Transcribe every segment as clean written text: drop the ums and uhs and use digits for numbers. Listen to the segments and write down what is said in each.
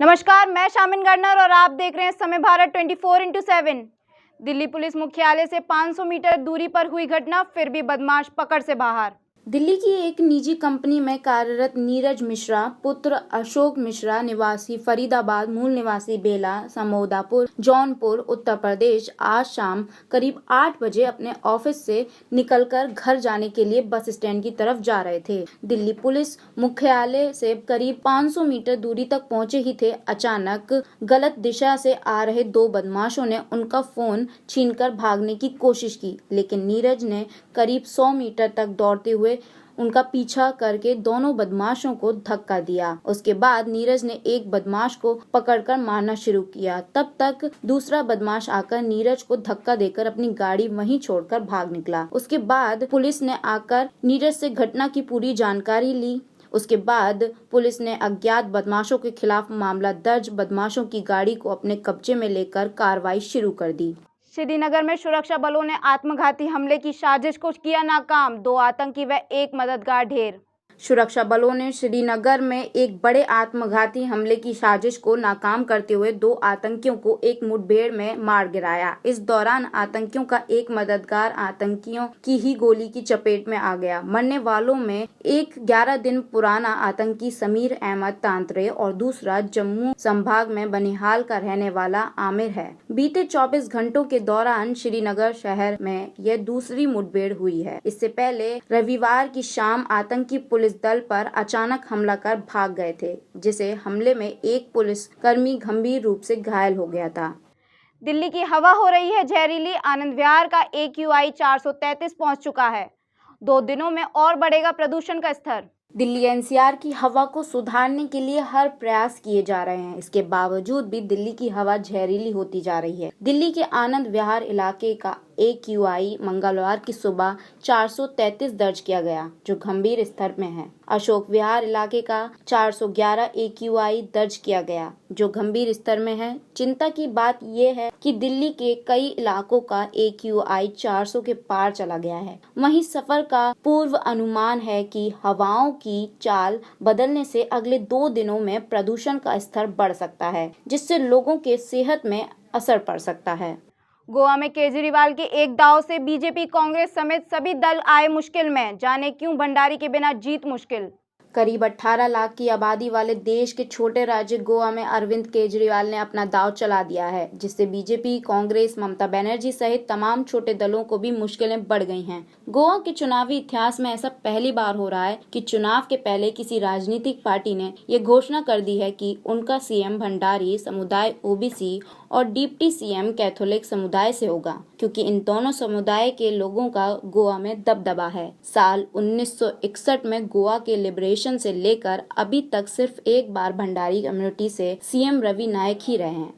नमस्कार, मैं शामिन गर्नर और आप देख रहे हैं समय भारत 24x7। दिल्ली पुलिस मुख्यालय से 500 मीटर दूरी पर हुई घटना, फिर भी बदमाश पकड़ से बाहर। दिल्ली की एक निजी कंपनी में कार्यरत नीरज मिश्रा पुत्र अशोक मिश्रा निवासी फरीदाबाद, मूल निवासी बेला समोदापुर, जौनपुर, उत्तर प्रदेश आज शाम करीब 8 बजे अपने ऑफिस से निकलकर घर जाने के लिए बस स्टैंड की तरफ जा रहे थे। दिल्ली पुलिस मुख्यालय से करीब 500 मीटर दूरी तक पहुंचे ही थे, अचानक गलत दिशा से आ रहे दो बदमाशों ने उनका फोन छीनकर भागने की कोशिश की, लेकिन नीरज ने करीब 100 मीटर तक दौड़ते हुए उनका पीछा करके दोनों बदमाशों को धक्का दिया। उसके बाद नीरज ने एक बदमाश को पकड़कर मारना शुरू किया। तब तक दूसरा बदमाश आकर नीरज को धक्का देकर अपनी गाड़ी वहीं छोड़कर भाग निकला। उसके बाद पुलिस ने आकर नीरज से घटना की पूरी जानकारी ली। उसके बाद पुलिस ने अज्ञात बदमाशों के खिलाफ मामला दर्ज, बदमाशों की गाड़ी को अपने कब्जे में लेकर कार्रवाई शुरू कर दी। श्रीनगर में सुरक्षा बलों ने आत्मघाती हमले की साजिश को किया नाकाम, 2 आतंकी व 1 मददगार ढेर। सुरक्षा बलों ने श्रीनगर में एक बड़े आत्मघाती हमले की साजिश को नाकाम करते हुए 2 आतंकियों को एक मुठभेड़ में मार गिराया। इस दौरान आतंकियों का एक मददगार आतंकियों की ही गोली की चपेट में आ गया। मरने वालों में एक 11 दिन पुराना आतंकी समीर अहमद तांत्रे और दूसरा जम्मू संभाग में बनिहाल का रहने वाला आमिर है। बीते 24 घंटों के दौरान श्रीनगर शहर में यह दूसरी मुठभेड़ हुई है। इससे पहले रविवार की शाम आतंकी पुलिस दल पर अचानक हमला कर भाग गए थे, जिसे हमले में एक पुलिसकर्मी गंभीर रूप से घायल हो गया था। दिल्ली की हवा हो रही है जहरीली, आनंद विहार का AQI 433 पहुंच चुका है। 2 दिनों में और बढ़ेगा प्रदूषण का स्तर। दिल्ली NCR की हवा को सुधारने के लिए हर प्रयास किए जा रहे हैं। इसके बावजूद भी दिल्ली की हवा जहरीली होती जा रही है। दिल्ली के आनंद विहार इलाके का AQI मंगलवार की सुबह 433 दर्ज किया गया, जो गंभीर स्तर में है। अशोक विहार इलाके का 411 AQI दर्ज किया गया, जो गंभीर स्तर में है। चिंता की बात यह है कि दिल्ली के कई इलाकों का AQI 400 के पार चला गया है। वहीं सफर का पूर्व अनुमान है कि हवाओं की चाल बदलने से अगले 2 दिनों में प्रदूषण का स्तर बढ़ सकता है, जिससे लोगों के सेहत में असर पड़ सकता है। गोवा में केजरीवाल के एक दांव से बीजेपी, कांग्रेस समेत सभी दल आए मुश्किल में। जाने क्यों भंडारी के बिना जीत मुश्किल। करीब 18 लाख की आबादी वाले देश के छोटे राज्य गोवा में अरविंद केजरीवाल ने अपना दांव चला दिया है, जिससे बीजेपी, कांग्रेस, ममता बनर्जी सहित तमाम छोटे दलों को भी मुश्किलें बढ़ गई हैं। गोवा के चुनावी इतिहास में ऐसा पहली बार हो रहा है कि चुनाव के पहले किसी राजनीतिक पार्टी ने ये घोषणा कर दी है कि उनका CM भंडारी समुदाय, OBC और डिप्टी CM कैथोलिक समुदाय से होगा, क्योंकि इन दोनों समुदाय के लोगों का गोवा में दबदबा है। साल 1961 में गोवा के लिबरेशन से लेकर अभी तक सिर्फ एक बार भंडारी कम्युनिटी से CM रवि नायक ही रहे हैं।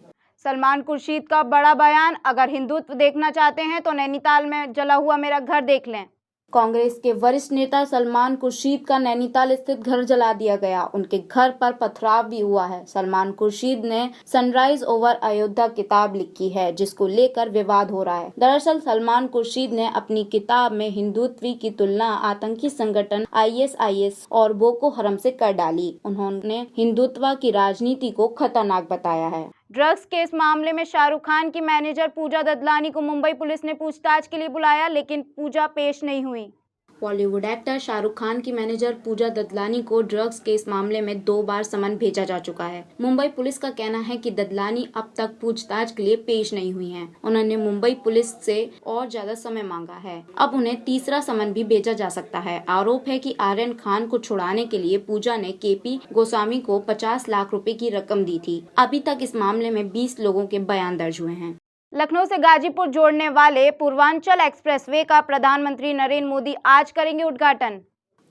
सलमान खुर्शीद का बड़ा बयान, अगर हिंदुत्व देखना चाहते हैं तो नैनीताल में जला हुआ मेरा घर देख लें। कांग्रेस के वरिष्ठ नेता सलमान खुर्शीद का नैनीताल स्थित घर जला दिया गया। उनके घर पर पथराव भी हुआ है। सलमान खुर्शीद ने सनराइज ओवर अयोध्या किताब लिखी है, जिसको लेकर विवाद हो रहा है। दरअसल सलमान खुर्शीद ने अपनी किताब में हिंदुत्व की तुलना आतंकी संगठन ISIS और बोको हरम से कर डाली। उन्होंने हिंदुत्व की राजनीति को खतरनाक बताया है। ड्रग्स केस मामले में शाहरुख खान की मैनेजर पूजा ददलानी को मुंबई पुलिस ने पूछताछ के लिए बुलाया, लेकिन पूजा पेश नहीं हुई। बॉलीवुड एक्टर शाहरुख खान की मैनेजर पूजा ददलानी को ड्रग्स केस मामले में 2 बार समन भेजा जा चुका है। मुंबई पुलिस का कहना है कि ददलानी अब तक पूछताछ के लिए पेश नहीं हुई हैं। उन्होंने मुंबई पुलिस से और ज्यादा समय मांगा है। अब उन्हें तीसरा समन भी भेजा जा सकता है। आरोप है कि आर्यन खान को छुड़ाने के लिए पूजा ने KP गोस्वामी को 50 लाख रुपए की रकम दी थी। अभी तक इस मामले में 20 लोगों के बयान दर्ज हुए हैं। लखनऊ से गाजीपुर जोड़ने वाले पूर्वांचल एक्सप्रेसवे का प्रधानमंत्री नरेंद्र मोदी आज करेंगे उद्घाटन।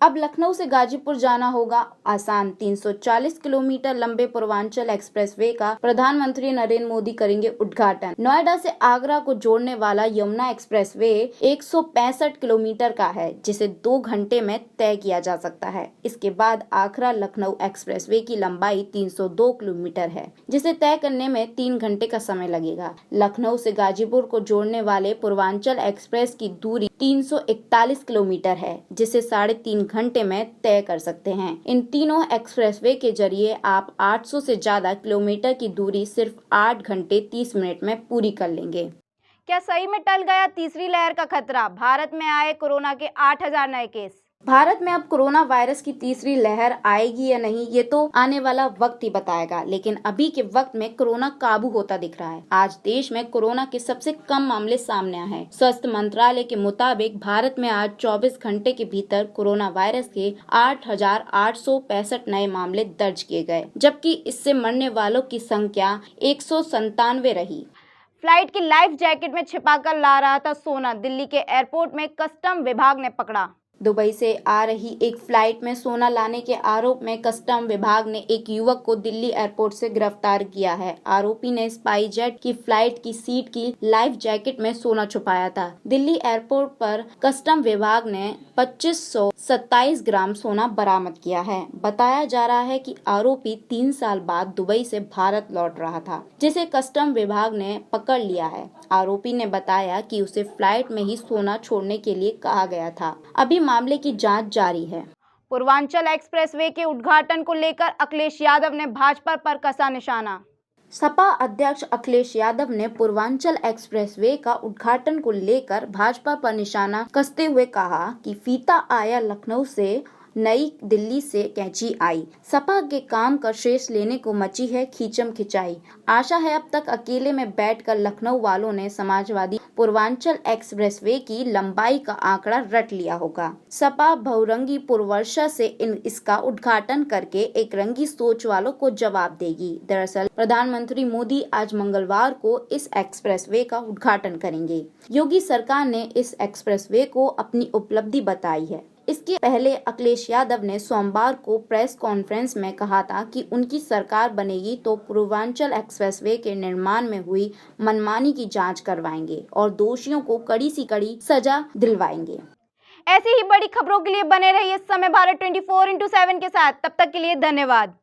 अब लखनऊ से गाजीपुर जाना होगा आसान। 340 किलोमीटर लंबे पूर्वांचल एक्सप्रेसवे का प्रधानमंत्री नरेंद्र मोदी करेंगे उद्घाटन। नोएडा से आगरा को जोड़ने वाला यमुना एक्सप्रेसवे 165 किलोमीटर का है, जिसे 2 घंटे में तय किया जा सकता है। इसके बाद आगरा लखनऊ एक्सप्रेसवे की लंबाई 302 किलोमीटर है, जिसे तय करने में 3 घंटे का समय लगेगा। लखनऊ से गाजीपुर को जोड़ने वाले पूर्वांचल एक्सप्रेस की दूरी 341 किलोमीटर है, जिसे 3.5 घंटे में तय कर सकते हैं। इन तीनों एक्सप्रेसवे के जरिए आप 800 से ज्यादा किलोमीटर की दूरी सिर्फ 8 घंटे 30 मिनट में पूरी कर लेंगे। क्या सही में टल गया तीसरी लहर का खतरा? भारत में आए कोरोना के 8,000 नए केस। भारत में अब कोरोना वायरस की तीसरी लहर आएगी या नहीं, ये तो आने वाला वक्त ही बताएगा, लेकिन अभी के वक्त में कोरोना काबू होता दिख रहा है। आज देश में कोरोना के सबसे कम मामले सामने आए हैं। स्वास्थ्य मंत्रालय के मुताबिक भारत में आज 24 घंटे के भीतर कोरोना वायरस के 8,865 नए मामले दर्ज किए गए, जबकि इससे मरने वालों की संख्या 197 रही। फ्लाइट की लाइफ जैकेट में छिपाकर ला रहा था सोना, दिल्ली के एयरपोर्ट में कस्टम विभाग ने पकड़ा। दुबई से आ रही एक फ्लाइट में सोना लाने के आरोप में कस्टम विभाग ने एक युवक को दिल्ली एयरपोर्ट से गिरफ्तार किया है। आरोपी ने स्पाइसजेट की फ्लाइट की सीट की लाइफ जैकेट में सोना छुपाया था। दिल्ली एयरपोर्ट पर कस्टम विभाग ने 2527 ग्राम सोना बरामद किया है। बताया जा रहा है कि आरोपी 3 साल बाद दुबई से भारत लौट रहा था, जिसे कस्टम विभाग ने पकड़ लिया है। आरोपी ने बताया कि उसे फ्लाइट में ही सोना छोड़ने के लिए कहा गया था। अभी मामले की जांच जारी है। पूर्वांचल एक्सप्रेसवे के उद्घाटन को लेकर अखिलेश यादव ने भाजपा पर कसा निशाना। सपा अध्यक्ष अखिलेश यादव ने पूर्वांचल एक्सप्रेसवे का उद्घाटन को लेकर भाजपा पर निशाना कसते हुए कहा कि फीता आया लखनऊ से, नई दिल्ली से कैंची आई। सपा के काम का श्रेय लेने को मची है खींचम खिंचाई। आशा है अब तक अकेले में बैठकर लखनऊ वालों ने समाजवादी पूर्वांचल एक्सप्रेसवे की लंबाई का आंकड़ा रट लिया होगा। सपा बहुरंगी पूर्वाशा से इसका उद्घाटन करके एक रंगी सोच वालों को जवाब देगी। दरअसल प्रधानमंत्री मोदी आज मंगलवार को इस एक्सप्रेसवे का उद्घाटन करेंगे। योगी सरकार ने इस एक्सप्रेसवे को अपनी उपलब्धि बताई है। इसके पहले अखिलेश यादव ने सोमवार को प्रेस कॉन्फ्रेंस में कहा था कि उनकी सरकार बनेगी तो पूर्वांचल एक्सप्रेसवे के निर्माण में हुई मनमानी की जांच करवाएंगे और दोषियों को कड़ी से कड़ी सजा दिलवाएंगे। ऐसी ही बड़ी खबरों के लिए बने रहिए समय भारत 24/7 के साथ। तब तक के लिए धन्यवाद।